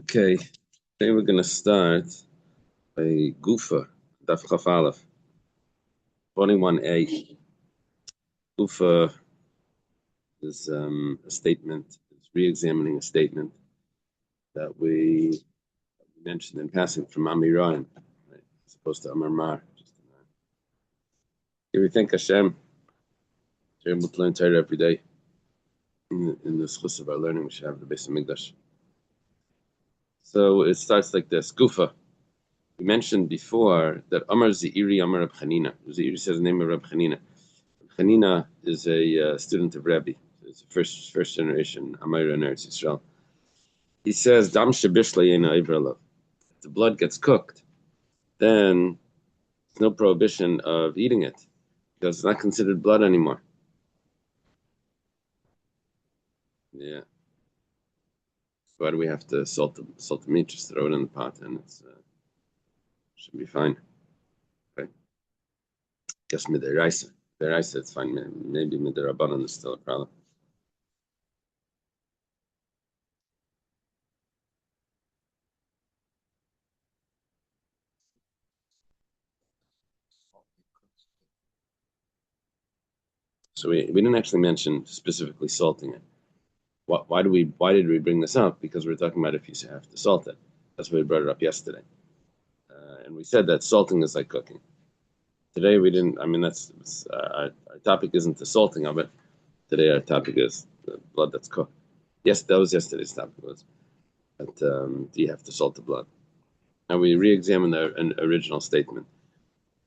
Okay, today we're going to start by Gufa, Daf Chaf Aleph, 21a. Gufa is a statement, it's re-examining a statement that we mentioned in passing from Amirayim, right, as opposed to Amar Mar. Here we thank Hashem, we're able to learn Torah every day. In the schus of our learning, we should have the Beis Hamikdash. So it starts like this, Gufa. We mentioned before that Amar Zeiri, Amar Rab Chanina. Zeiri says the name of Rab Chanina. Rab Chanina is a student of Rebbe. It's a first generation Amayra in Eretz Yisrael. He says, Dam shebishla yena ivralav. If the blood gets cooked, then there's no prohibition of eating it because it's not considered blood anymore. Yeah. Why do we have to salt the meat? Just throw it in the pot and it's should be fine. Okay. Guess midiraisa. Midiraisa, it's fine. Maybe midirabanan is still a problem. So we didn't actually mention specifically salting it. Why did we bring this up? Because we're talking about if you have to salt it. That's why we brought it up yesterday. And we said that salting is like cooking. Today we didn't. I mean, our topic isn't the salting of it. Today our topic is the blood that's cooked. Yes, that was yesterday's topic. But do you have to salt the blood? Now we re-examine an original statement.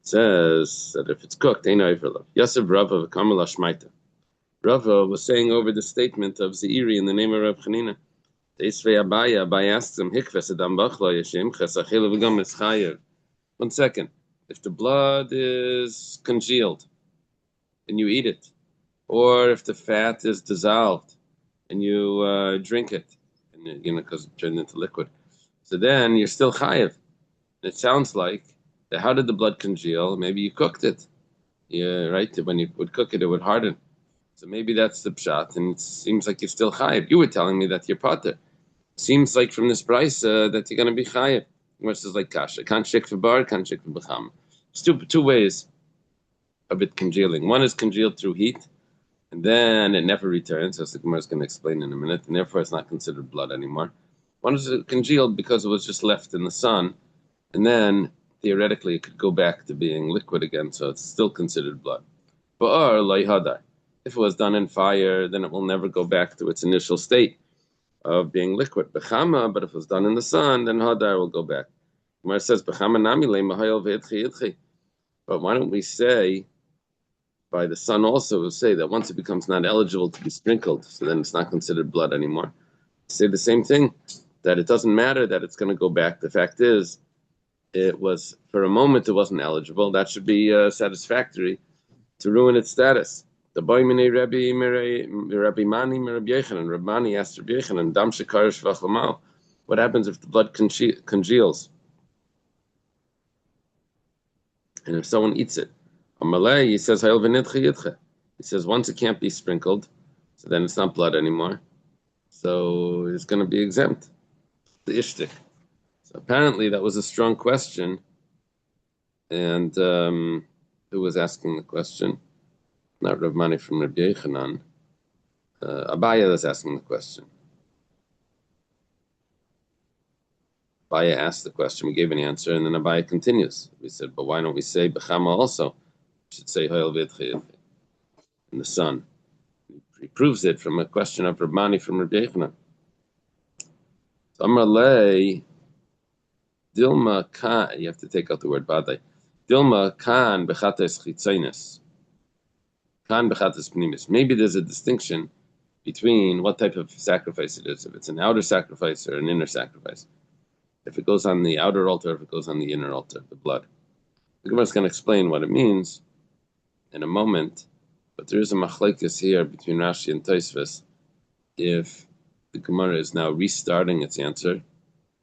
It says that if it's cooked, ain't overlove. Yosef Rava v'kamala shmaita. Rava was saying over the statement of Zeiri in the name of Rab Chanina. Abaya asks him, one second. If the blood is congealed and you eat it, or if the fat is dissolved and you drink it, and because it turned into liquid, so then you're still chayev. It sounds like that. How did the blood congeal? Maybe you cooked it. Yeah, right. When you would cook it, it would harden. So maybe that's the pshat, and it seems like you're still chayev. You were telling me that you're potter. Seems like from this price that you're going to be chayev. Which is like kasha. Can't shake for bar, can't shake for b'cham. There's two ways of it congealing. One is congealed through heat, and then it never returns, as the Gemara is going to explain in a minute, and therefore it's not considered blood anymore. One is congealed because it was just left in the sun, and then theoretically it could go back to being liquid again, so it's still considered blood. Ba'ar lo'ihadar. If it was done in fire, then it will never go back to its initial state of being liquid. Bechama, but if it was done in the sun, then hadar will go back. Where it says bechama nami le mahayel ve'idchi idchi. But why don't we say by the sun also? We'll say that once it becomes not eligible to be sprinkled, so then it's not considered blood anymore. Say the same thing, that it doesn't matter that it's going to go back. The fact is, it was for a moment it wasn't eligible. That should be satisfactory to ruin its status. The boy mini Rabbi Mani Rabbi Yechanan. Rabbi Mani asked Rabbi Yechanan, Dam shekar shvach l'mal. What happens if the blood congeals? And if someone eats it? Amalei, he says, Hayel v'nidche yidche. He says, once it can't be sprinkled, so then it's not blood anymore. So it's going to be exempt. The ishtik. So apparently that was a strong question. And who was asking the question? Not Rav Mani from Rabbi Yechanan. Abaya was asking the question. Abaya asked the question, we gave an answer, and then Abaya continues. We said, but why don't we say Bechama also? We should say Hoyel V'idchi in the sun. He proves it from a question of Rav Mani from Rabbi Yechanan. So Amar Lei, Dilma Kan, you have to take out the word Badai. Dilma Kan Bechates Chitzainis. Maybe there's a distinction between what type of sacrifice it is, if it's an outer sacrifice or an inner sacrifice. If it goes on the outer altar, if it goes on the inner altar, the blood. The Gemara is going to explain what it means in a moment, but there is a machlekes here between Rashi and Tosfos. If the Gemara is now restarting its answer,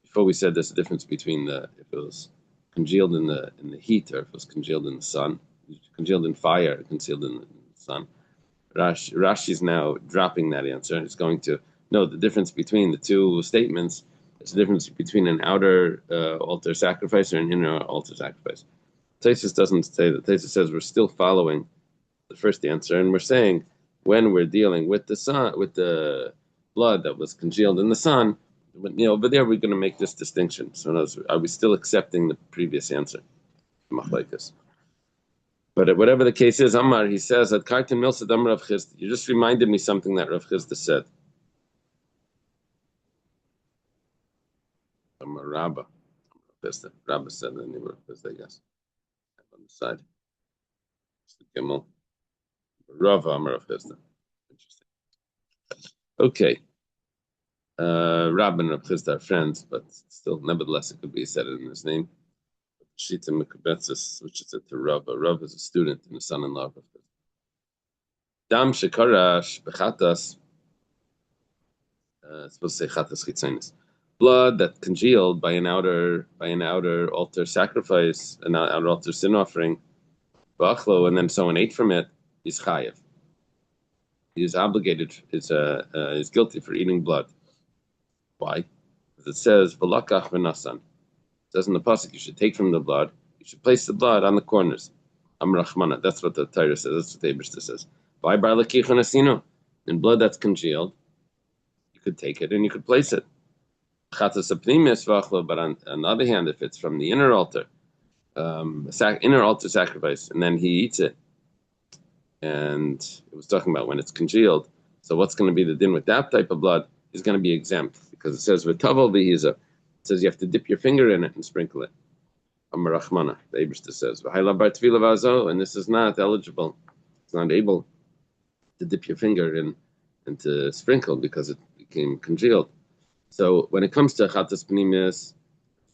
before we said there's a difference between if it was congealed in the heat or if it was congealed in the sun, congealed in fire, concealed in the sun. Rashi is now dropping that answer. It's going to know the difference between the two statements There's a difference between an outer altar sacrifice or an inner altar sacrifice. Taisus doesn't say that. Taisus says we're still following the first answer, and we're saying when we're dealing with the sun, with the blood that was congealed in the sun, over there we're going to make this distinction. So, are we still accepting the previous answer? Machlekes. But whatever the case is, Amar, he says that Kartin Milsad Amar Rav Chisda. You just reminded me something that Rav Chisda said. Amar Rabba. Rabba said the name of Rav Chisda, I guess. On the side. Gimel. Rava Amar Rav Chisda. Interesting. Okay. Rabba and Rav Chisda are friends, but still, nevertheless, it could be said in his name. Shita Mekubetzis switches it to Rava. Rava is a student and a son-in-law of Rav Chisda. Dam shekarash bechatas. It's supposed to say chatas chitzonis. Blood that congealed by an outer altar sacrifice, an outer altar sin offering, bachlo, and then someone ate from it, is chayev. He is obligated. Is guilty for eating blood. Why? Because it says v'lakach v'nasan. It says in the pasuk you should take from the blood. You should place the blood on the corners. Amrachmana. That's what the Torah says. That's what the Eibishter says. By bar lakichon asino. In blood that's congealed, you could take it and you could place it. But on the other hand, if it's from the inner altar, inner altar sacrifice, and then he eats it, and it was talking about when it's congealed. So what's going to be the din with that type of blood is going to be exempt because it says v'tavel v'hiza. It says you have to dip your finger in it and sprinkle it. Amarachmana, the Eibishter says, and this is not eligible. It's not able to dip your finger in and to sprinkle because it became congealed. So when it comes to chatas pnimis,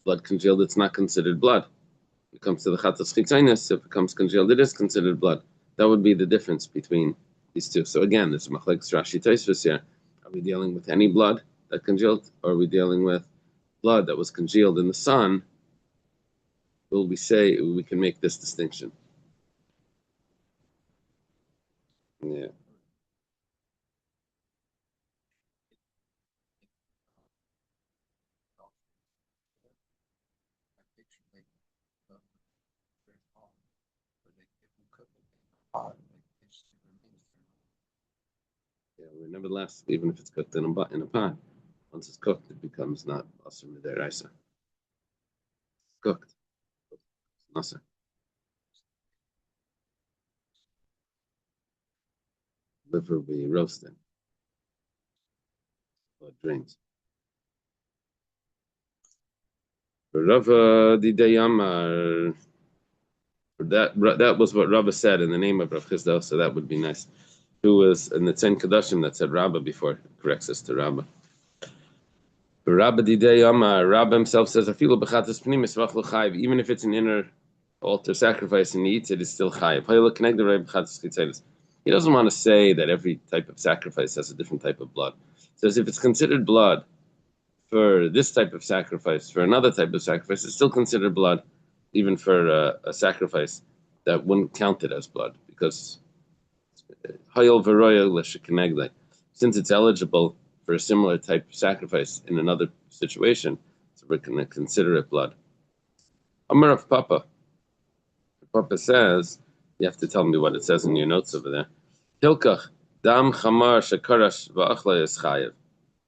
blood congealed, it's not considered blood. When it comes to the chatas chitzonis, if it becomes congealed, it is considered blood. That would be the difference between these two. So again, there's machlekes Rashi Tosfos here. Are we dealing with any blood that congealed, or are we dealing with blood that was congealed in the sun? Will we say we can make this distinction? Yeah. Yeah, nevertheless, even if it's cooked in a pot, once it's cooked, it becomes not asur midiraisa. Cooked, it's asur. Liver will be roasted, or drains. Rava Didayamar. That was what Rava said in the name of Rav Chisda, so that would be nice. Who was in the Tzen Kedoshim that said Rabba before, corrects us to Rabba. Rabba Didayamar, Rabba himself says, Afilu b'chatas pnimis v'achlo chayiv. Even if it's an inner altar sacrifice and he eats it, it's still chayiv. He doesn't want to say that every type of sacrifice has a different type of blood. He says if it's considered blood for this type of sacrifice, for another type of sacrifice, it's still considered blood, even for a sacrifice that wouldn't count it as blood, because since it's eligible for a similar type of sacrifice in another situation, so we're going to consider it blood. Amar of Papa. Papa says, you have to tell me what it says in your notes over there. Hilkach dam chamar shekarash va'achla is chayev.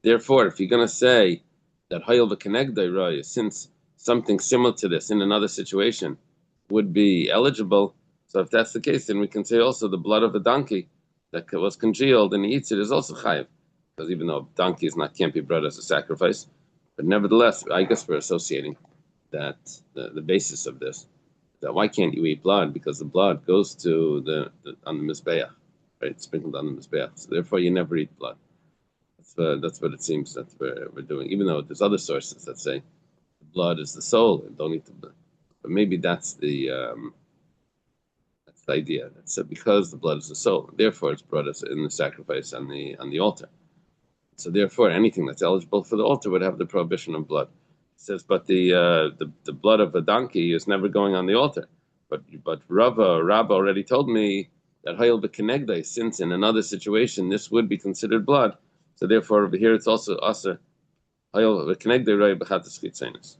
Therefore, if you're going to say that hayil v'kenegdai roya, since something similar to this in another situation would be eligible, so if that's the case, then we can say also the blood of a donkey that was congealed and he eats it is also chayev, because even though a donkey can't be brought as a sacrifice, but nevertheless, I guess we're associating that the basis of this, that why can't you eat blood? Because the blood goes to on the mizbeach, right? It's sprinkled on the mizbeach, so therefore you never eat blood. That's what it seems that we're doing. Even though there's other sources that say the blood is the soul and don't eat the blood, but maybe that's the idea. That's because the blood is the soul, therefore it's brought us in the sacrifice on the altar. So therefore, anything that's eligible for the altar would have the prohibition of blood. It says, but the blood of a donkey is never going on the altar. But Rabba already told me that hayil b'kenegdai, since in another situation this would be considered blood, so therefore over here it's also asur Connect the right bechatas chitzenis.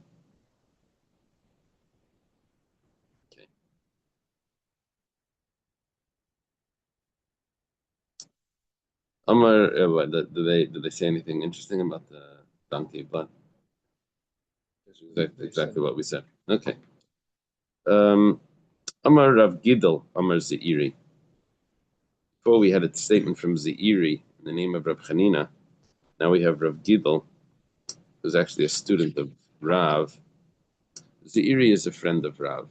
Okay. Amar, did they say anything interesting about the donkey blood? Exactly what we said. Okay. Amar Rav Gidel, Amar Zeiri. Before we had a statement from Zeiri in the name of Rav Chanina. Now we have Rav Gidel, who's actually a student of Rav. Zeiri is a friend of Rav.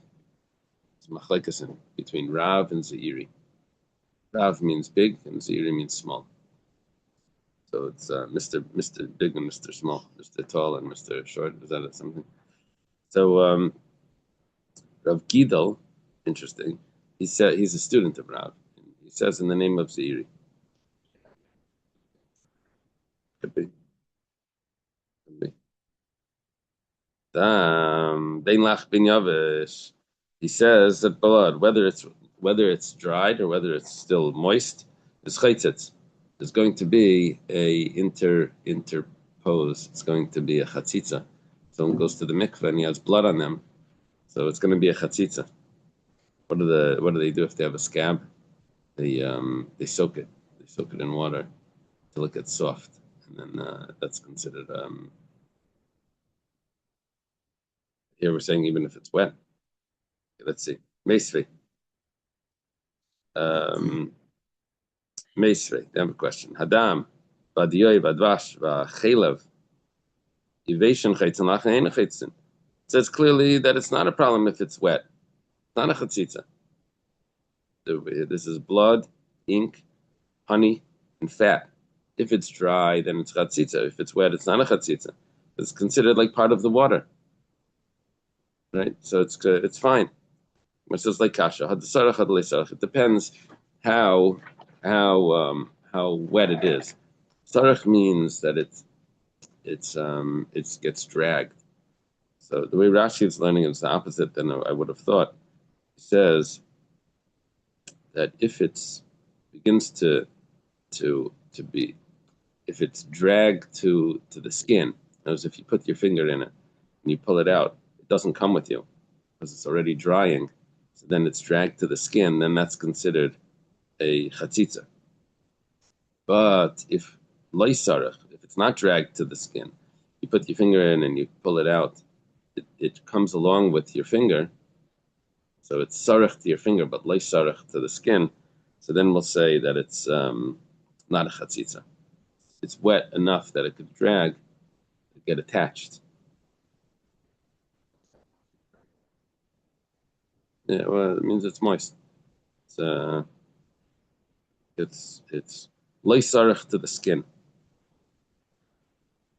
It's machlekasin between Rav and Zeiri. Rav means big and Zeiri means small. So it's Mr. Big and Mr. Small, Mr. Tall and Mr. Short. Is that something? So Rav Gidel, interesting. He said he's a student of Rav. He says in the name of Zeiri. Could be. Could be. Bein lach bin yavish. He says that blood, whether it's dried or whether it's still moist, is chaytzitz. There's going to be a interpose. It's going to be a chatzitza. Someone goes to the mikveh and he has blood on them, so it's going to be a chatzitza. What do they do if they have a scab? They soak it. They soak it in water till it gets soft, and then that's considered. Here we're saying even if it's wet. Okay, let's see. Meisvei. Meisvei. They have a question. Hadam, Badiyoi, Badvash, Vachelev, Yivation Chaitzin Lachan Ein Chaitzin. It says clearly that it's not a problem if it's wet. It's not a chatzitza. This is blood, ink, honey, and fat. If it's dry, then it's chatzitza. If it's wet, it's not a chatzitza. It's considered like part of the water, right? So it's fine. It says like kasha. It depends how wet it is. Sarach means that it gets dragged. So the way Rashi is learning is the opposite than I would have thought. He says that if it begins to be, if it's dragged to the skin, as if you put your finger in it and you pull it out, it doesn't come with you because it's already drying. So then it's dragged to the skin, then that's considered a chatzitza. But if loisarach, if it's not dragged to the skin, you put your finger in and you pull it out, it comes along with your finger. So it's sarach to your finger, but loisarach to the skin. So then we'll say that it's not a chatzitza. It's wet enough that it could drag, get attached. Yeah, well, it means it's moist. It's loisarach to the skin.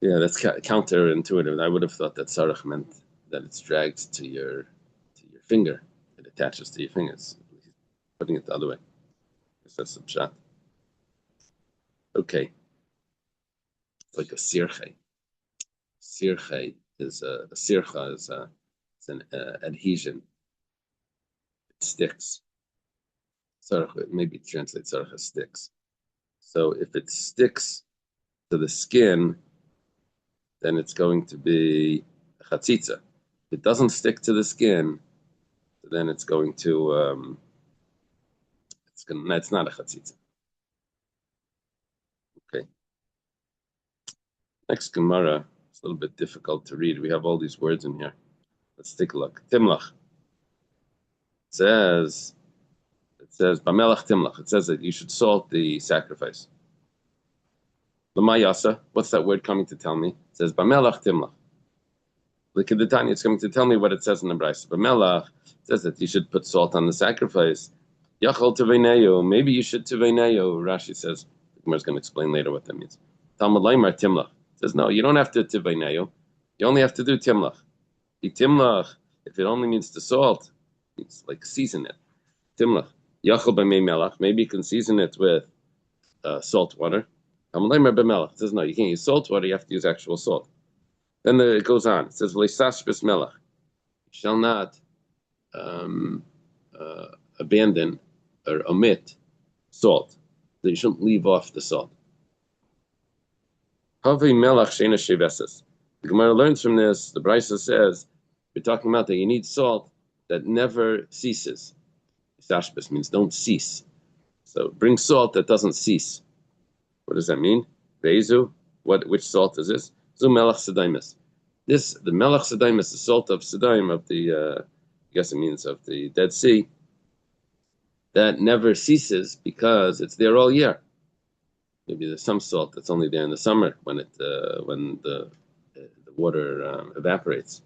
Yeah, that's counterintuitive. I would have thought that sarach meant that it's dragged to your finger. It attaches to your fingers. Putting it the other way. I guess that's some shot. Okay. It's like a sirche. Sirche is a sircha is it's an adhesion. It sticks. Sarach maybe translate sarach as sticks. So if it sticks to the skin, then it's going to be a chatzitza. If it doesn't stick to the skin, then it's going to it's not a chatzitza. Okay. Next Gemara, it's a little bit difficult to read. We have all these words in here. Let's take a look. Timlach. It says Bamelach Timlach. It says that you should salt the sacrifice. L'mayasa. What's that word coming to tell me? It says Bamelach Timlach. L'kedetanya. It's coming to tell me what it says in the Brayso. Bamelach says that you should put salt on the sacrifice. Yachol teveneyo. Maybe you should teveneyo. Rashi says. The Gemara is going to explain later what that means. Talmud Laimar Timlach. Says no, you don't have to tivainayu. You only have to do timlach. The timlach, if it only means the salt, it's like season it. Timlach. Yachol b'mei melach. Maybe you can season it with salt water. It says no, you can't use salt water. You have to use actual salt. Then it goes on. It says v'leisash b's melach. You shall not abandon or omit salt. So you shouldn't leave off the salt. Havi melach sheina sheveses. The Gemara learns from this. The Brisa says we're talking about that you need salt that never ceases. Sashbis means don't cease. So bring salt that doesn't cease. What does that mean? Bezu. Which salt is this? Zu melach sedaimis. The melach sedaimis, the salt of Sedaim, of the I guess it means of the Dead Sea, that never ceases because it's there all year. Maybe there's some salt that's only there in the summer when the water evaporates.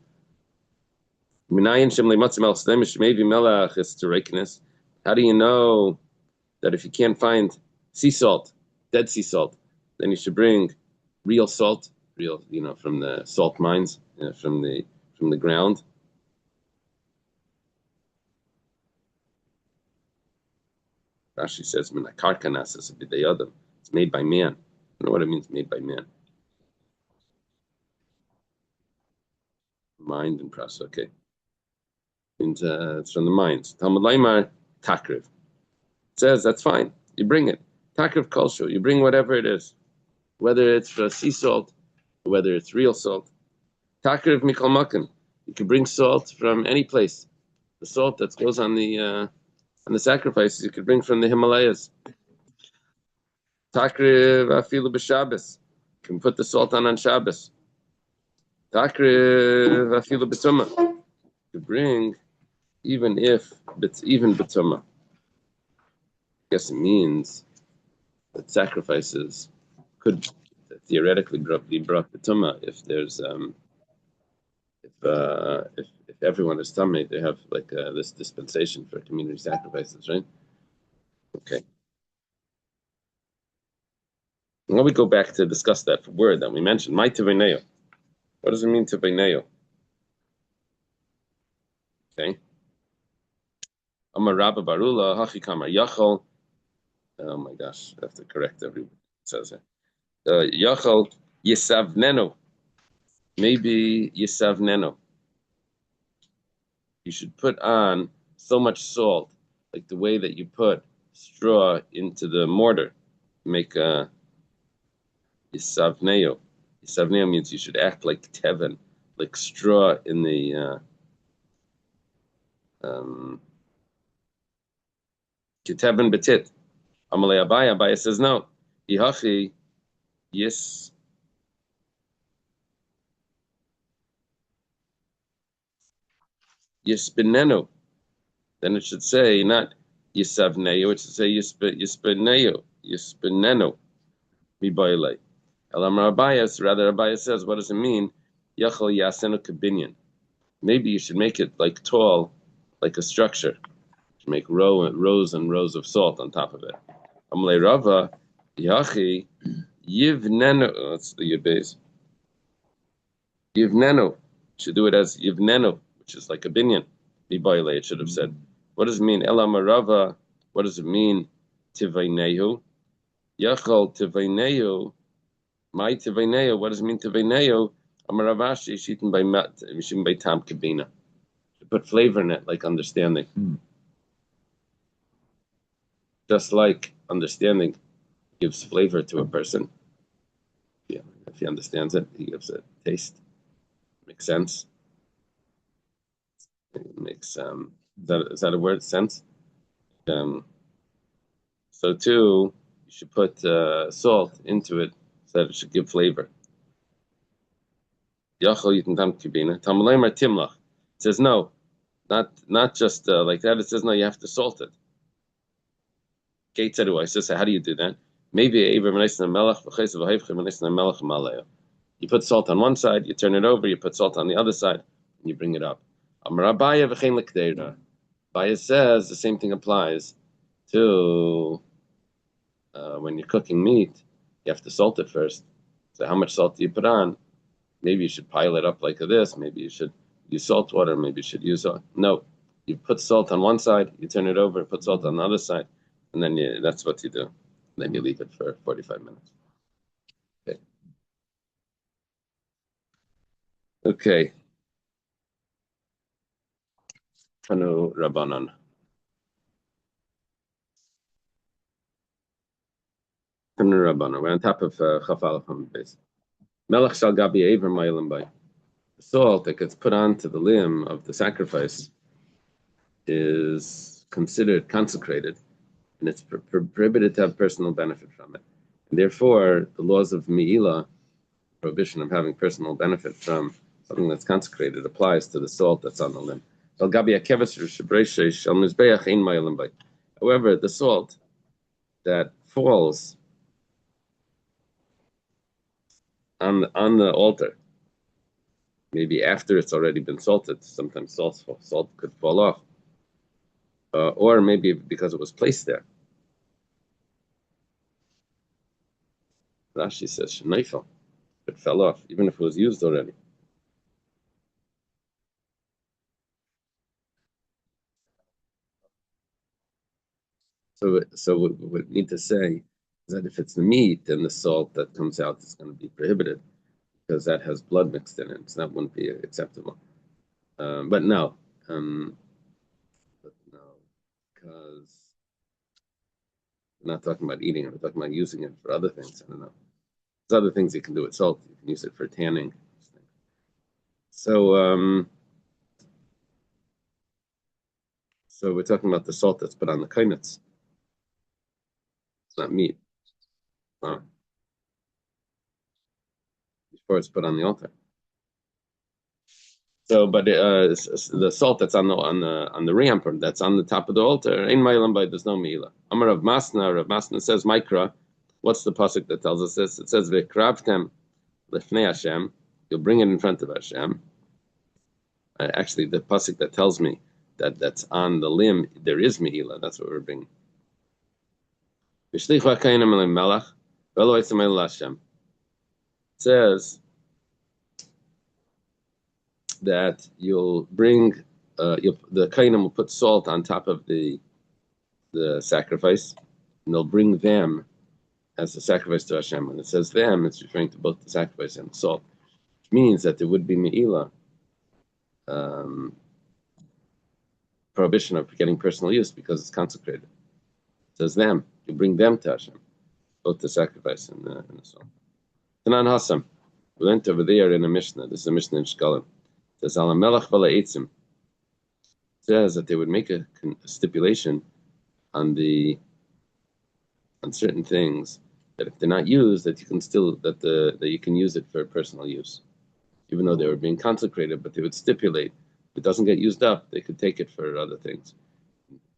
How do you know that if you can't find sea salt, Dead Sea salt, then you should bring real salt, from the salt mines, from the ground? Rashi says, it's made by man. I don't know what it means, made by man. Mind and process, okay. And it's from the mines. Talmud Laimar, Takriv. It says, that's fine. You bring it. Takriv Kolshu. You bring whatever it is. Whether it's for sea salt, or whether it's real salt. Takriv Mikol Makan. You can bring salt from any place. The salt that goes on the sacrifices, you could bring from the Himalayas. Takriv Afilu B'Shabbos. You can put the salt on Shabbos. Takriv Afilu B'Tumah. You could bring even B'Tumah. I guess it means that sacrifices could theoretically be brought B'Tumah if there's if everyone is tummy, they have like this dispensation for community sacrifices, right? Okay. Now we go back to discuss that word that we mentioned. My tivayneo. What does it mean tivayneo? Okay. Amar Rabba Barula Hachi Kamar Yachol. Oh my gosh, I have to correct everyone. It says it. Yachol Yisavneno. Maybe Yisavneno. You should put on so much salt, like the way that you put straw into the mortar. Make a Yisavneo. Yisavneo means you should act like Tevin, like straw in the Ketevin Betit. Amalei Abaya. Abaya says no. Ihachi Yis Yispinenu. Then it should say not Yisavneo, it should say Yispinenu. Yispinenu. Mibailei. Elamar Abayas, rather Abaya says, what does it mean? Yachal Yasenu Kabinyan. Maybe you should make it like tall, like a structure. You should make rows and rows of salt on top of it. Amalei Rava, Yachi, Yivnenu. That's the Yibes. Yivnenu. Should do it as Yivnenu, which is like a binyan. Mibaile, it should have said. What does it mean? Elamar Rava. What does it mean? Tivainehu. Yachal Tivainehu. My Tivainehu. What does it mean Tivainehu? Amaravashi Shitin by Tam Kabina. To put flavor in it, like understanding. Just like understanding gives flavor to a person. Yeah, if he understands it, he gives it taste. Makes sense. It makes is that a word? Sense. So too, you should put salt into it so that it should give flavor. Yachol yitin tam kibina. Tamalayim timlach. It says no, not just like that. It says no, you have to salt it. Kate said, I says, how do you do that? Maybe you put salt on one side, you turn it over, you put salt on the other side, and you bring it up. Baya says the same thing applies to when you're cooking meat, you have to salt it first. So how much salt do you put on? Maybe you should pile it up like this. Maybe you should use salt water. Maybe you should use no. You put salt on one side, you turn it over, put salt on the other side, and then that's what you do. Then you leave it for 45 minutes. Okay. Okay. Tanu Rabbanan. Tanu Rabbanan. We're on top of Chaf Aleph on the base. Melech shal gabi aver ma'ilim bay. The salt that gets put onto the limb of the sacrifice is considered consecrated, and it's prohibited to have personal benefit from it. And therefore, the laws of Me'ilah, prohibition of having personal benefit from something that's consecrated, applies to the salt that's on the limb. However, the salt that falls on the altar, maybe after it's already been salted, sometimes salt could fall off, or maybe because it was placed there. Rashi says, "Shneifel." It fell off, even if it was used already. So what we need to say is that if it's the meat, then the salt that comes out is going to be prohibited because that has blood mixed in it. So that wouldn't be acceptable. But no, because we're not talking about eating it. We're talking about using it for other things. I don't know. There's other things you can do with salt. You can use it for tanning. So, so we're talking about the salt that's put on the kainitz. It's not meat. Before it's put on the altar. So, but the salt that's on the ramp, or that's on the top of the altar, ain't mailam by, there's no meila. Amar Rav Masna says, Mikra, what's the pasuk that tells us this? It says, V'kravtem lefnei Hashem, you'll bring it in front of Hashem. Actually, the pasuk that tells me that's on the limb, there is meila. That's what we're bringing. V'shlichu hakayinim elei melach, v'elo etzem el Hashem. It says that you'll bring, the kainim will put salt on top of the sacrifice, and they'll bring them as a sacrifice to Hashem. When it says them, it's referring to both the sacrifice and the salt, which means that there would be me'ilah, prohibition of getting personal use because it's consecrated. It says them, you bring them to Hashem, both the sacrifice and the salt. Tanan Hassam, we went over there in a Mishnah. This is a Mishnah in Shkalim. It says, Ala melech vala eitzim. It says that they would make a stipulation on certain things that if they're not used, that you can still that you can use it for personal use, even though they were being consecrated. But they would stipulate if it doesn't get used up, they could take it for other things.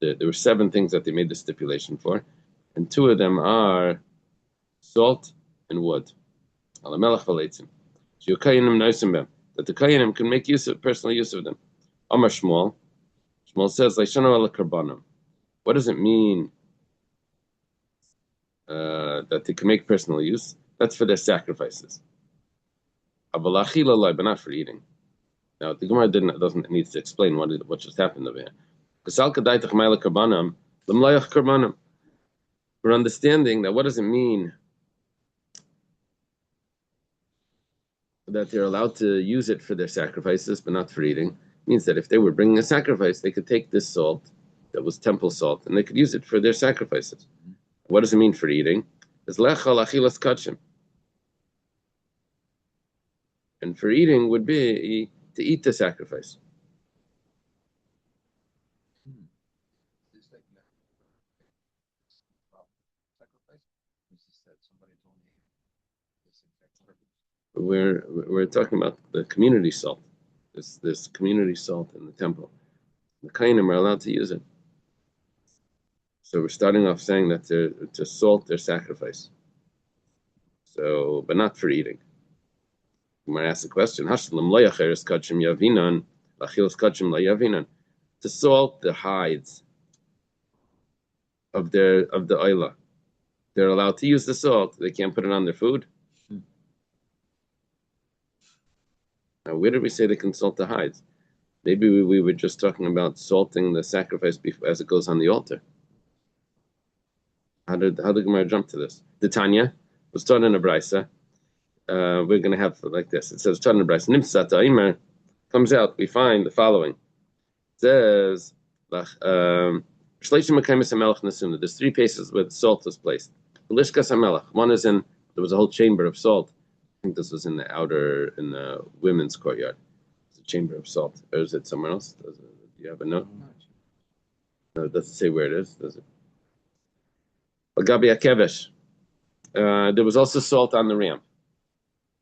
There were 7 things that they made the stipulation for, and 2 of them are salt and wood. Ala melech vala eitzim. That the Kayanim can make personal use of them. Amar Shmuel. Shmuel says, Laishanu ala karbanim. What does it mean that they can make personal use? That's for their sacrifices. Avalachila, but not for eating. Now, the Gemara doesn't need to explain what just happened over here. We're understanding that what does it mean that they're allowed to use it for their sacrifices, but not for eating? It means that if they were bringing a sacrifice, they could take this salt that was temple salt, and they could use it for their sacrifices. What does it mean for eating? It's lechal achilas kachim. And for eating would be to eat the sacrifice. We're talking about the community salt. This community salt in the temple. The Kainim are allowed to use it. So we're starting off saying that to salt their sacrifice. So, but not for eating. I'm going to ask the question: to salt the hides of the oila. They're allowed to use the salt. They can't put it on their food. Now, where did we say they can salt the hides? Maybe we were just talking about salting the sacrifice as it goes on the altar. How did the Gemara jump to this? The Tanya was taught in a brisa. We're going to have like this. It says taught in a brisa. Nimsat Aimer comes out. We find the following. It says there's 3 places where the salt was placed. One is there was a whole chamber of salt think this was in the women's courtyard. It's a chamber of salt. Or is it somewhere else? Do you have a note? No, it doesn't say where it is, does it? Agabi Akevesh. There was also salt on the ramp.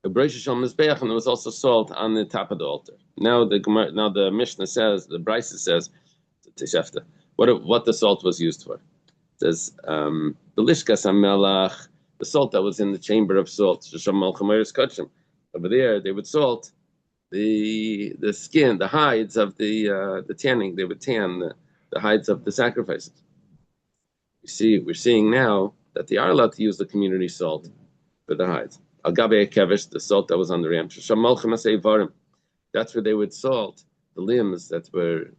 And there was also salt on the top of the altar. Now the Mishnah says, the Brisa says, what the salt was used for. It says the lishkas hamelach, the salt that was in the chamber of salt. Over there, they would salt the skin, the hides of the tanning. They would tan the hides of the sacrifices. We're seeing now that they are allowed to use the community salt for the hides. Al-Gabe Kevish, the salt that was on the ramp. That's where they would salt the limbs that were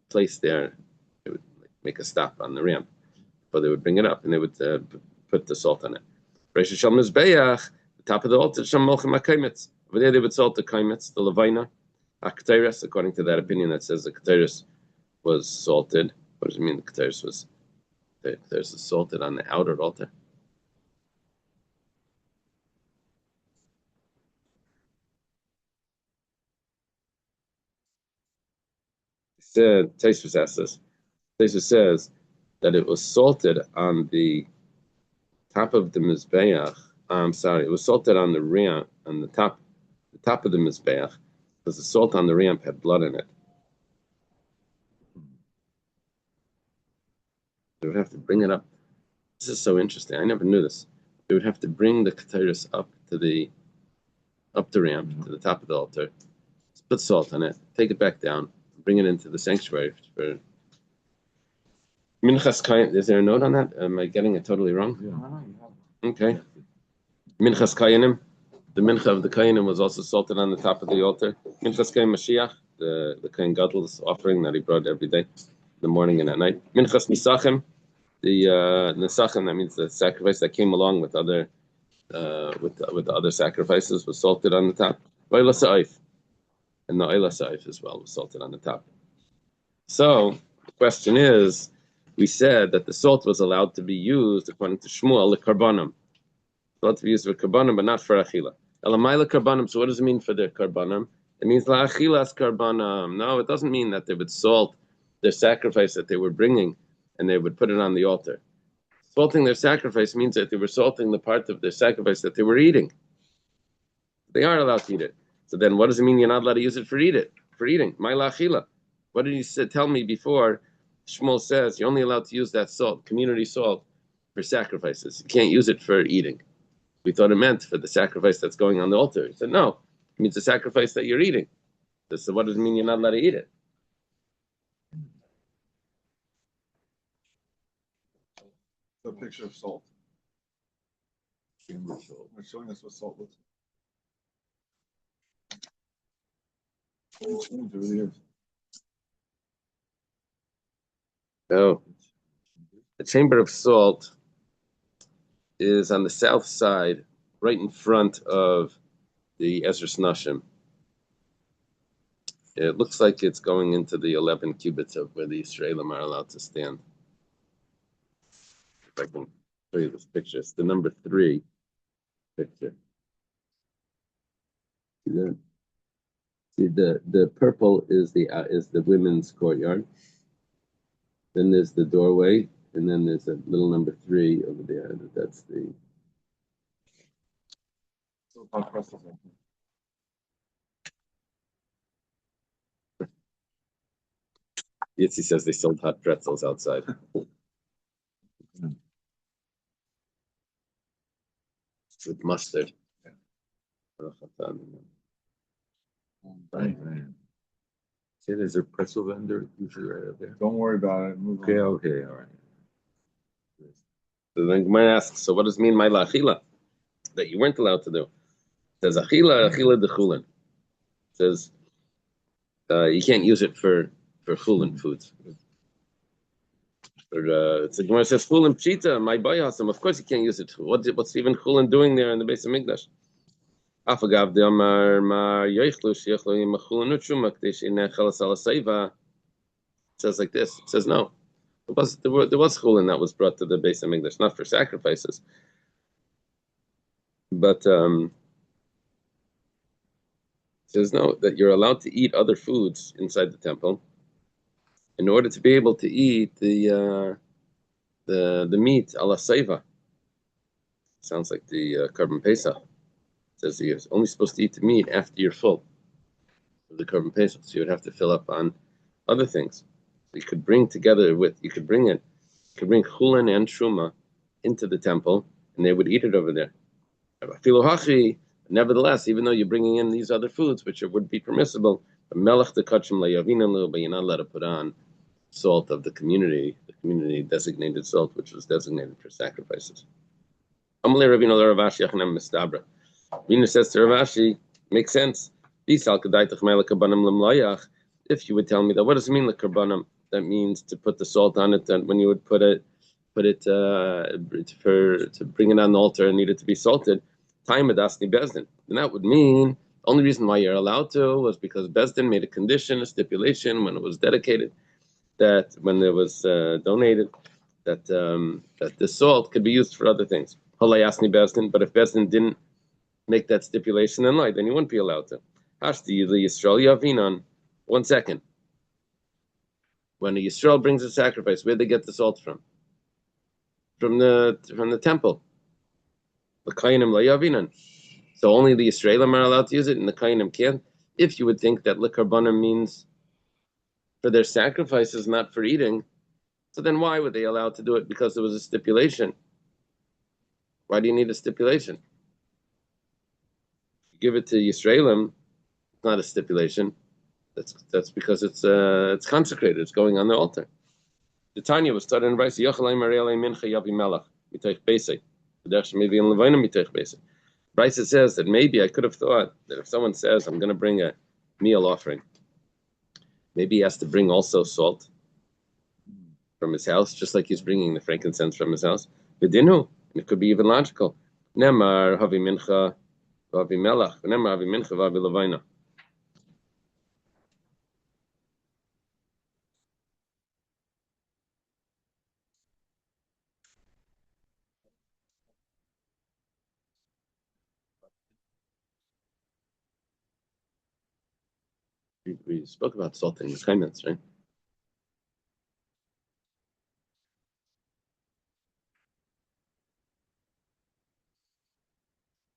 placed there. They would make a stop on the ramp, but they would bring it up and they would put the salt on it. The top of the altar, over there they would salt the kaimetz, the levina, akteris, according to that opinion that says the kteris was salted. What does it mean the kteris was salted on the outer altar? Taisus asks this. Taisus says that it was salted on the top of the mizbeach. It was salted on the ramp, on the top of the mizbeach, because the salt on the ramp had blood in it. They would have to bring it up. This is so interesting. I never knew this. They would have to bring the kataris up the ramp to the top of the altar, put salt on it, take it back down, bring it into the sanctuary for Minchas Kayin. Is there a note on that? Am I getting it totally wrong? Yeah. Okay. Minchas Kayinim. The mincha of the Kayinim was also salted on the top of the altar. Minchas Kayin Mashiach, the Kayin Gadol's offering that he brought every day, in the morning and at night. Minchas Nisachim, the Nisachim, that means the sacrifice that came along with other with other sacrifices, was salted on the top. Oila Sa'if. And the Oila Sa'if as well was salted on the top. So the question is, we said that the salt was allowed to be used, according to Shmuel, lekarbanim. Allowed to be used for karbanim, but not for achila. Elamai lekarbanim. So what does it mean for the karbanim? It means la'achilas karbanim. No, it doesn't mean that they would salt their sacrifice that they were bringing and they would put it on the altar. Salting their sacrifice means that they were salting the part of their sacrifice that they were eating. They are allowed to eat it. So then what does it mean you're not allowed to use it for eating? My la'achila. What did he tell me before? Shmuel says you're only allowed to use that salt, community salt, for sacrifices. You can't use it for eating. We thought it meant for the sacrifice that's going on the altar. He said, no, it means the sacrifice that you're eating. So what does it mean you're not allowed to eat it? The picture of salt. We're showing us what salt looks like. It really is. Oh, the chamber of salt is on the south side, right in front of the Ezras Nashim. It looks like it's going into the 11 cubits of where the Israelim are allowed to stand. If I can show you this picture, it's the number 3 picture. See the purple is the women's courtyard. Then there's the doorway, and then there's a little number 3 over there. That's the. Yitzi says they sold hot pretzels outside. With mustard. See, there's a pretzel vendor usually right up there. Don't worry about it. Move on. Okay, all right. So then Gemara asks, so what does it mean, my la'achila, that you weren't allowed to do? It says, achila dechulin. It says, you can't use it for chulin foods. It's Gemara says, chulin pshita, my bayasam. Of course you can't use it. What's even chulin doing there in the base of Mikdash? Afagav de Amar ma yoichlu sheichlu yimachulin utshuma k'desh inechel salasayva. It says like this. It says no. There was chulin that was brought to the base of Mikdash, not for sacrifices, but says no, that you're allowed to eat other foods inside the temple in order to be able to eat the meat ala seiva. Sounds like the carbon pesach. It says you're only supposed to eat the meat after you're full of the carbon pesach. So you would have to fill up on other things. So you could bring chulin and truma into the temple, and they would eat it over there. Nevertheless, even though you're bringing in these other foods, which would be permissible, but you're not allowed to put on salt of the community designated salt, which was designated for sacrifices. Rina says to Rav Ashi, makes sense. If you would tell me that, what does it mean, karbanim? That means to put the salt on it, and when you would put it to bring it on the altar and need it to be salted, time adasni bezdin. And that would mean the only reason why you're allowed to was because bezdin made a condition, a stipulation when it was dedicated, that when it was donated, that the salt could be used for other things. Halayasni bezdin, but if bezdin didn't make that stipulation in light, then you wouldn't be allowed to. Hashti Yisrael Yavinan. 1 second. When a Yisrael brings a sacrifice, where'd they get the salt from? From the temple. The Kainim La Yavinan. So only the Yisraelim are allowed to use it, and the Kainim can't. If you would think that Likarbanim means for their sacrifices, not for eating, so then why were they allowed to do it? Because there was a stipulation. Why do you need a stipulation? Give it to Yisraelim, it's not a stipulation. That's because it's consecrated. It's going on the altar. The Tanya was started in Brisa. Brisa says that maybe I could have thought that if someone says, I'm going to bring a meal offering, maybe he has to bring also salt from his house, just like he's bringing the frankincense from his house. V'dinu, and it could be even logical. Nemar havi mincha vavi melach. Nemar havi mincha vavi levayna. We spoke about salting the comments, right?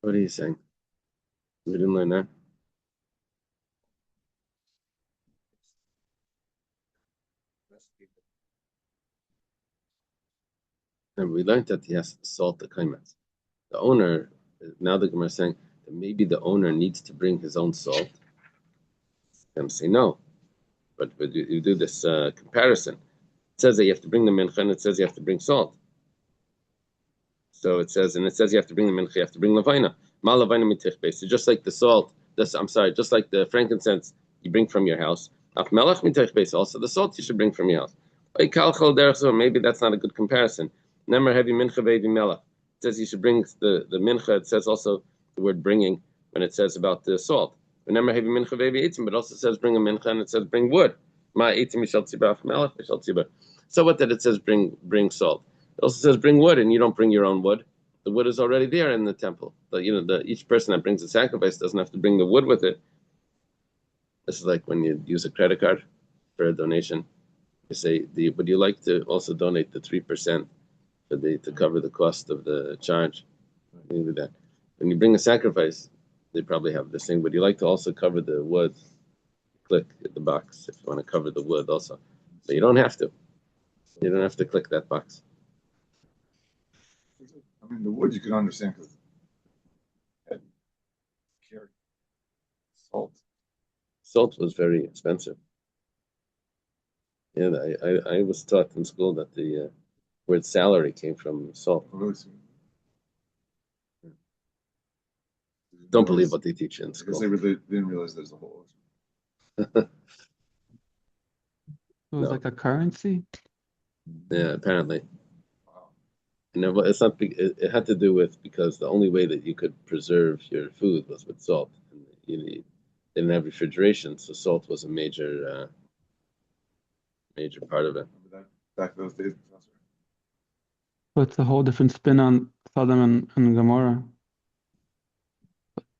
What are you saying? We didn't learn that. And we learned that he has to salt the kaimetz. The owner, now the Gemara is saying that maybe the owner needs to bring his own salt. I'm saying no, but you do this comparison. It says that you have to bring the mincha, and it says you have to bring salt. So it says you have to bring the mincha, you have to bring levayna. Ma levayna mitich beis. So just like the salt, just like the frankincense you bring from your house. Af melach mitich beis. Also the salt you should bring from your house. Maybe that's not a good comparison. Nemer heavy mincha ve'evi melach. It says you should bring the mincha. It says also the word bringing when it says about the salt. Remember heavy mincha ve'evi eitzim, but also says bring a mincha and it says bring wood. Ma eitzim mishal tzibah melach mishal tzibah. So what that it says bring salt. It also says bring wood, and you don't bring your own wood. The wood is already there in the temple. Each person that brings a sacrifice doesn't have to bring the wood with it. This is like when you use a credit card for a donation. You say, would you like to also donate the 3% to cover the cost of the charge? You do that. When you bring a sacrifice, they probably have this thing. Would you like to also cover the wood? Click the box if you want to cover the wood also. But you don't have to. You don't have to click that box. I mean, the wood you can understand because salt. Salt was very expensive. Yeah, I was taught in school that the word salary came from salt. Really? Don't believe what they teach in Because school. they didn't realize there's a whole. It was like a currency. Yeah, apparently. Wow. It's not. It had to do with because the only way that you could preserve your food was with salt. And you didn't have refrigeration, so salt was a major part of it. Remember that back those days, Professor? But it's a whole different spin on Sodom and Gomorrah.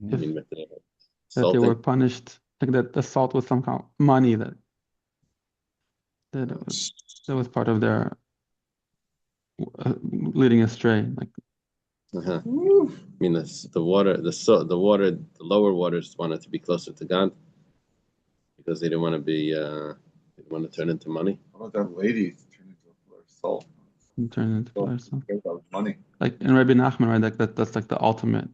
I mean, that they Salting. were punished, like that the salt was some kind of money that was part of their leading astray. Like I mean, the water, the water, the lower waters wanted to be closer to God because they didn't want to be, they didn't want to turn into money. How about that lady turned into a pillar of salt? turn into Oh, flesh. So. that was money. Like in Rabbi Nachman, right? Like that's like the ultimate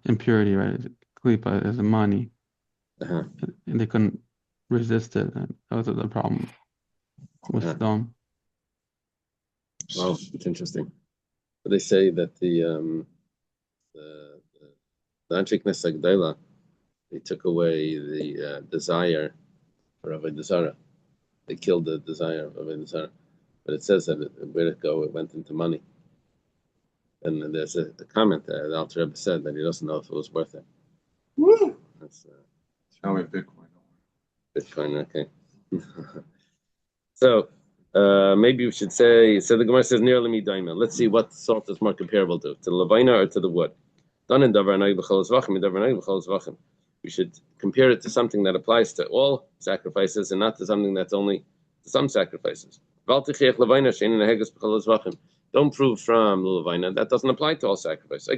impurity, right? Klipa is the money, Uh-huh. and they couldn't resist it, and that was the problem with stone. Wow, it's interesting. But they say that the Anshik Nesagdaila, they took away the desire for Avodah Zarah. They killed the desire of Avodah Zarah. But it says that where it go, it went into money. And there's a comment there. The Alter Rebbe said that he doesn't know if it was worth it. Woo! That's Now we have Bitcoin. Bitcoin, okay. So maybe we should say. So the Gemara says near lemi daima. Let's see what salt is more comparable to the levina or to the wood. We should compare it to something that applies to all sacrifices and not to something that's only to some sacrifices. Don't prove from the levina that doesn't apply to all sacrifices.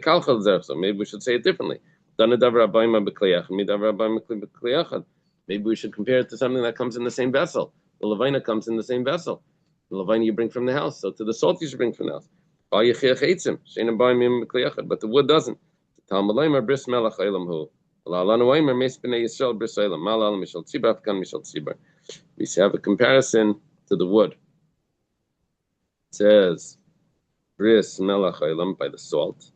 So maybe we should say it differently. Maybe we should compare it to something that comes in the same vessel. The levina comes in the same vessel. The levina you bring from the house. So to the salt you should bring from the house. But the wood doesn't. We have a comparison to the wood. It says bris melach olam by the salt.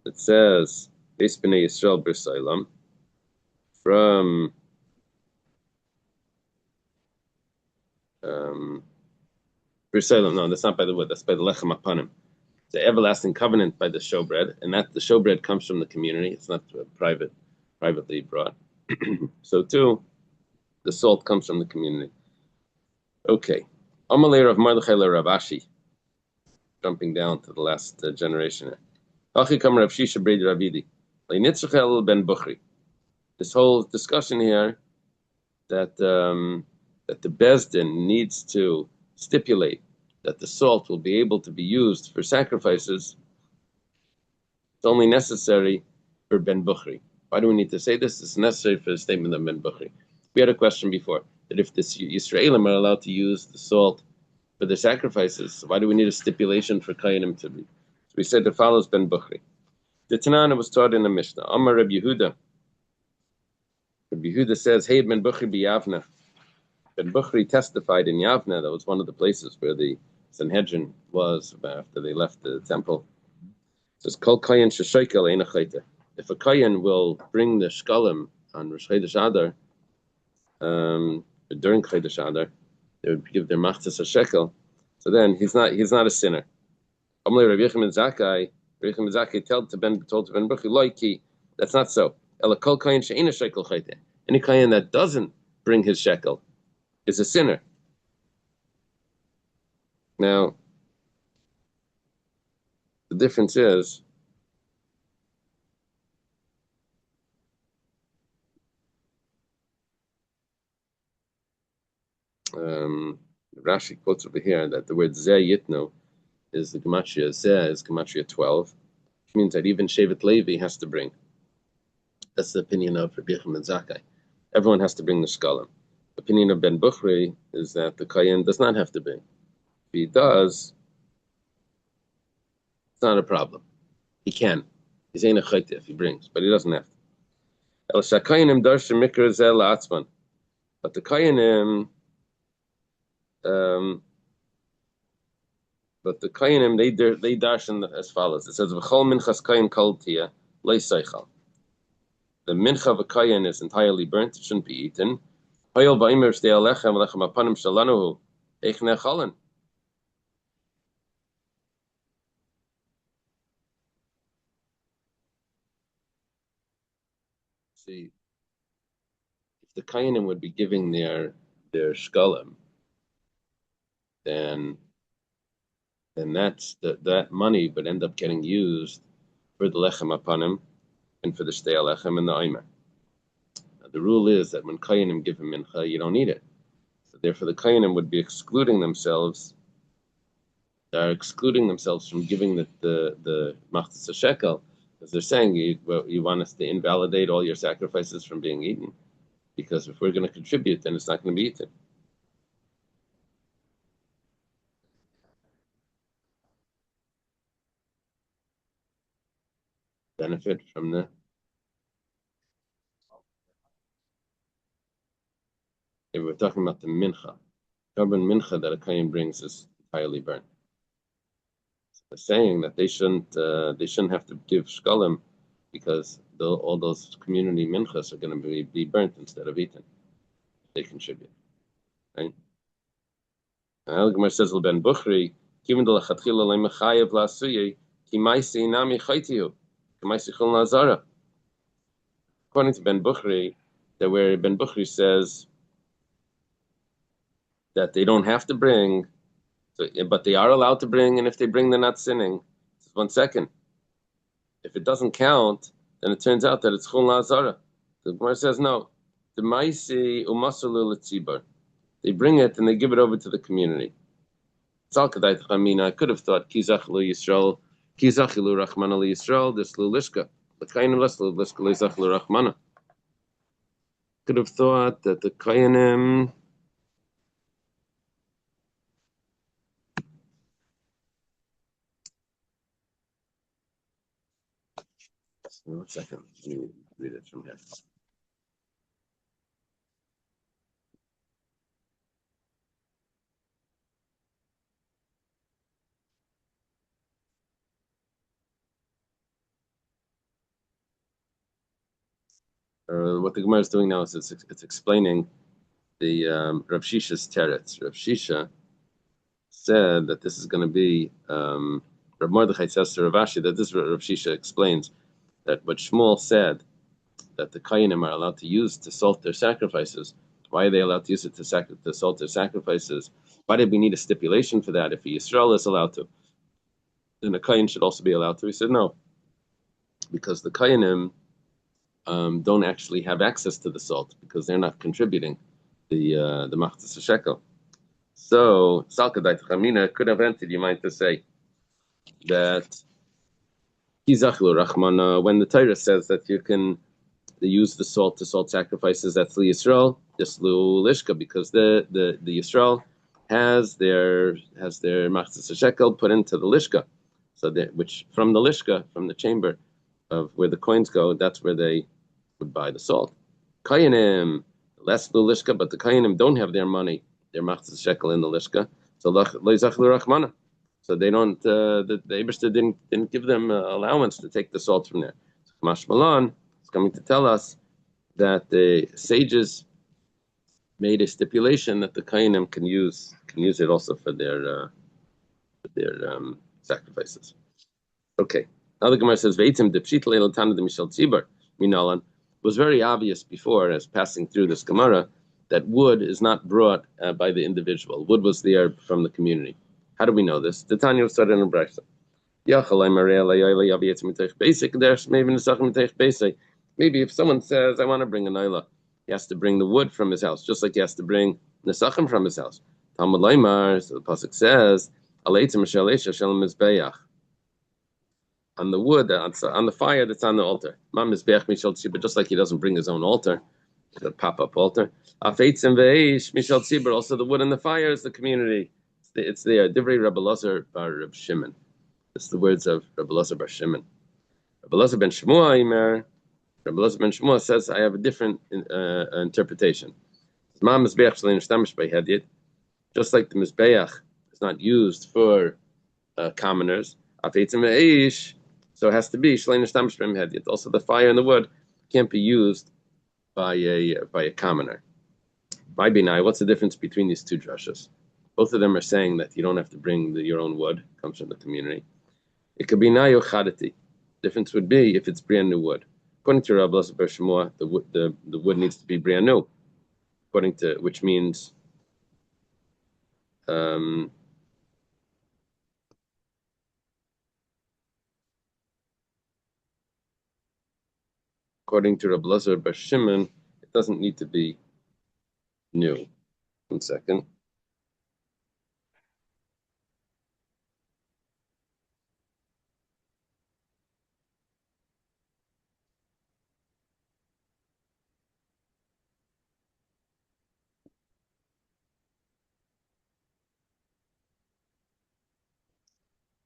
It says Beis Bnei Yisrael bris olam from bris olam. No, that's not by the wood. That's by the lechem apanim. The everlasting covenant by the showbread, and that the showbread comes from the community. It's not privately brought. So too, the salt comes from the community. Okay. Amalei of Mordechai Rav Ashi, jumping down to the last generation. Achi kam Rav Shisha Brei Ravidi. Leinitzchel ben Bukhri. This whole discussion here that that the Bezdin needs to stipulate that the salt will be able to be used for sacrifices. It's only necessary for Ben Bukhri. Why do we need to say this? It's necessary for the statement of Ben Bukhri. We had a question before that if the Yisraelim are allowed to use the salt for their sacrifices, why do we need a stipulation for Kayanim to be? So we said it follows Ben Bukhri. The Tanana was taught in the Mishnah. Amar Reb Yehuda. Reb Yehuda says, "Hey, Ben Bukhri b'Yavna." Ben Bukhri testified in Yavna. That was one of the places where the Sanhedrin was after they left the temple. It says, "Kol kayin sheshaykel ein achayte." If a kayin will bring the shkalim on Rosh Chodesh Adar, during Chodesh Adar, they would give their machzas a shekel. So then he's not a sinner. Amalei Rav Yechim ben Zakkai told to Ben Bukhri, "Loiki, that's not so. Ela kol kayin she'eina shekel chayte." Any kayin that doesn't bring his shekel is a sinner. Now, the difference is Rashi quotes over here that the word Zeh Yitno is the Gematria Zeh is Gematria 12, which means that even Shevet Levi has to bring. That's the opinion of Rabbi Yechim ben Zakkai. Everyone has to bring the Shkalim. The opinion of Ben Bukhri is that the Kayin does not have to bring. If he does, it's not a problem. He can. He's ain't a chayte if he brings, but he doesn't have to. El Shakayinim Darsha Mikra Zeh La'atzman. But the Kayinim they darshan as follows. It says v'chol minchas kayin kol tia leisaychal. The mincha of a kayin is entirely burnt; it shouldn't be eaten. Hayol v'aimer shtei alechem alechem apanim shalanuhu eich nechalin. See, if the kayinim would be giving their shkalim, then that money would end up getting used for the lechem apanim, and for the Shtei Alechem and the Omer. The rule is that when Koyanim give a mincha, you don't eat it. So therefore, the Koyanim would be excluding themselves. They're excluding themselves from giving the machzis shekel, because they're saying you want us to invalidate all your sacrifices from being eaten, because if we're going to contribute, then it's not going to be eaten. Benefit from the. If we're talking about the mincha, carbon mincha that a kohen brings is entirely burnt. So they're saying that they shouldn't have to give shkalim because all those community minchas are going to be burnt instead of eaten. They contribute, right? Al Gemara says Ben Bukhri, given the lachatchila lemechayev lasuye, kimaisi nami chaytiu, kimaisi chol nazara. According to Ben Bukhri, that where Ben Bukhri says that they don't have to bring, but they are allowed to bring, and if they bring, they're not sinning. Just 1 second. If it doesn't count, then it turns out that it's chol nazara. The Gemara says no. The maisi umasalu l'tzibar. They bring it and they give it over to the community. I could have thought kizachilu Yisrael, kizachilu Rachmana Yisrael, this lulishka. The kayanim less lulishka lizachilu Rachmana. Could have thought that the kayanim. 1 second. Let me read it from here. What the Gemara is doing now is it's explaining the Rav Shisha's teretz. Rav Shisha said that this is going to be Rav Mordechai says to Rav Ashi that this Rav Shisha explains that what Shmuel said that the Kayanim are allowed to use to salt their sacrifices. Why are they allowed to use it to salt their sacrifices? Why did we need a stipulation for that? If a Yisrael is allowed to, then a Kayan should also be allowed to. He said no, because the Kayanim don't actually have access to the salt because they're not contributing the machzis shekel. So Salkadait Chamina could have entered your mind to say that Kizachlu Rachmana, when the Torah says that you can use the salt to salt sacrifices, that's the Yisrael, just Lishka, because the Yisrael has their machzis shekel put into the Lishka, so which from the Lishka, from the chamber of where the coins go, that's where they would buy the salt. Kayanim, less Lishka, but the Kayanim don't have their money, their machzis shekel in the Lishka, so Leizachlu Rachmana. So they don't. The Eibishter didn't give them allowance to take the salt from there. So Mashmalan is coming to tell us that the sages made a stipulation that the Kayanim can use it also for their sacrifices. Okay. Now the Gemara says Veitim depshit leilatan de Mishal Tzibar Minalan was very obvious before as passing through this Gemara that wood is not brought by the individual. Wood was there from the community. How do we know this? The Tanya started in a brayso. Maybe if someone says, I want to bring a naila, he has to bring the wood from his house, just like he has to bring nesachim from his house. Talmud Laimar, so the pasuk says, on the wood, on the fire that's on the altar. But just like he doesn't bring his own altar, the pop-up altar. Also the wood and the fire is the community. It's the Divrei Rabbi Elazar bar Reb Shimon. It's the words of Rabbi Elazar bar Shimon. Rabbi Elazar ben Shmuah, Rabbi Elazar ben Shmuah says, I have a different interpretation. Just like the Mizbeach is not used for commoners, so it has to be also the fire and the wood can't be used by a commoner. What's the difference between these two drashas? Both of them are saying that you don't have to bring your own wood. It comes from the community. It could be nayo chadati. Difference would be if it's brand new wood. According to Rabbi Elazar bar Shmuah, the wood needs to be brand new. Which means According to Reb Lazar Bar Shimon, it doesn't need to be new. 1 second.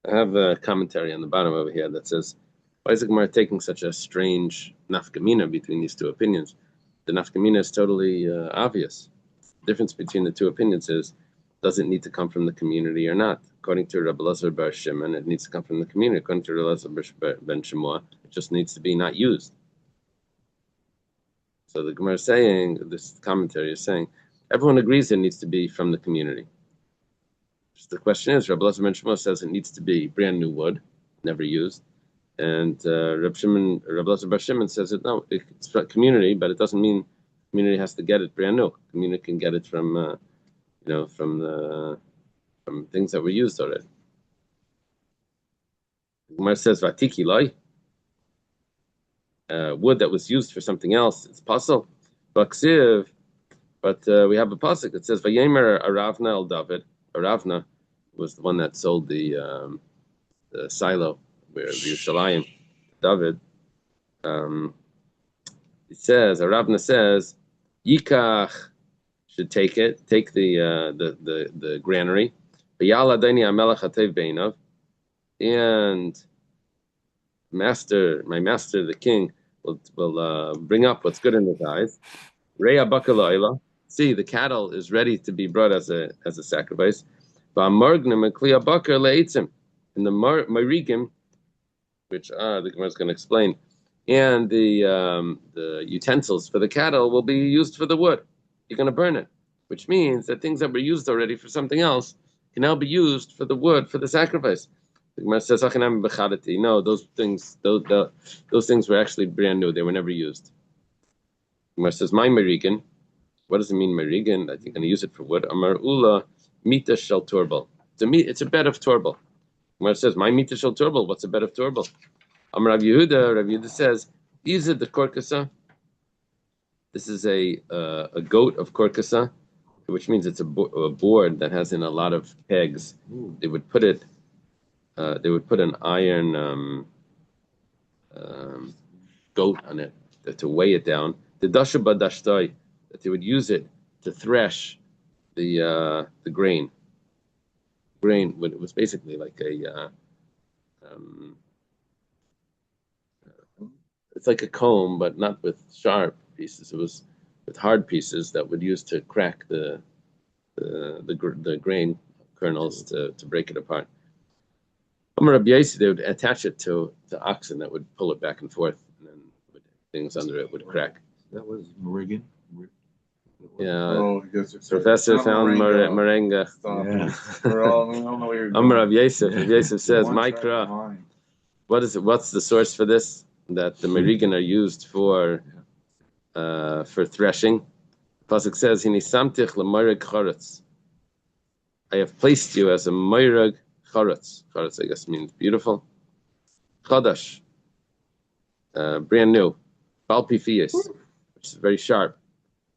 I have a commentary on the bottom over here that says, why is the Gemara taking such a strange nafkamina between these two opinions? The nafkamina is totally obvious. The difference between the two opinions is, does it need to come from the community or not? According to Rabbi Lazar Bar Shimon, it needs to come from the community. According to Rabbi Lazar Ben Shemua, it just needs to be not used. So the Gemara is saying, this commentary is saying, everyone agrees it needs to be from the community. Just the question is, Rabbi Lazar Ben Shemua says it needs to be brand new wood, never used. And Rabbi Lazar Bar Shimon says it, no, it's from community, but it doesn't mean community has to get it brand new. Community can get it from from things that were used already. Gemara says Vatiki loy, wood that was used for something else, it's possible. Baksiv, but we have a pasuk that says Vayemer Aravna el David. Aravna was the one that sold the silo where Yerushalayim, David. It says Aravna says Yikach should take the granary. And my master, the king, will bring up what's good in his eyes. See, the cattle is ready to be brought as a sacrifice. And the marigim, which the Gemara is going to explain, and the utensils for the cattle will be used for the wood. You're going to burn it, which means that things that were used already for something else can now be used for the wood for the sacrifice. The Gemara says, no, those things were actually brand new. They were never used. The Gemara says, my marigan. What does it mean, marigan? That you're going to use it for wood? Amar ula mita shel turbal. It's a bed of turbal. The Gemara says, my mita shel turbal. What's a bed of turbal? Amar Rav Yehuda says, these are the korkasa. This is a goat of korkasa, which means it's a board that has in a lot of pegs. They would put an iron goat on it to weigh it down. The dasha badashtoi, that they would use it to thresh the grain. Grain, it was basically like it's like a comb, but not with sharp pieces. It was with hard pieces that would use to crack the grain kernels to break it apart. They would attach it to oxen that would pull it back and forth, and then things under it would crack. That was Merigan. Yeah. Professor found moringa. Amr Rav Yosef. Rav Yosef says, "Mikra." What is it? What's the source for this? That the merigan are used for threshing. Pasuk says, "Hini samtich lemoireg choretz." I have placed you as a moireg choretz. Choretz, I guess, means beautiful. Chodash, brand new. Balpifias, which is very sharp.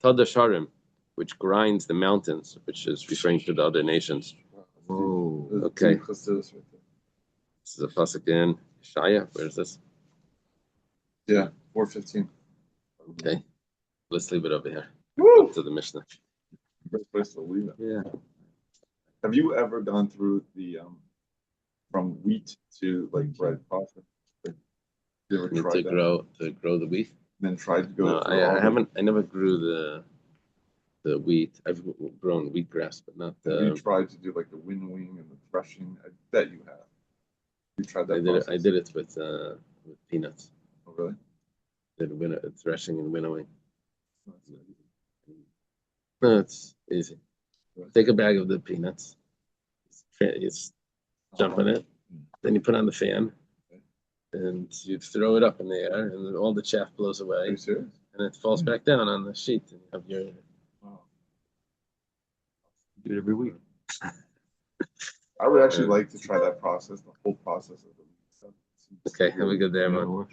Todash harim, which grinds the mountains, which is referring to the other nations. Whoa. Okay. This is a pasuk in Shaya. Where is this? Yeah, 4:15. Okay, let's leave it over here. Woo! To the Mishnah. Best place to leave it. Yeah. Have you ever gone through the from wheat to like bread process? You ever tried to grow the wheat? Then tried to go. No, I haven't. I never grew the wheat. I've grown wheatgrass, but not the. Have you tried to do like the winnowing and the threshing? I bet you have. You tried that. I did it with peanuts. Oh, really? Did threshing and winnowing. No, it's easy. Take a bag of the peanuts. You jump in it. Then you put on the fan. And you throw it up in the air, and then all the chaff blows away. Are you serious? And it falls back down on the sheet. And you have your. Wow. Do it every week. I would actually like to try that process, the whole process of the. Okay, have a good day, everyone.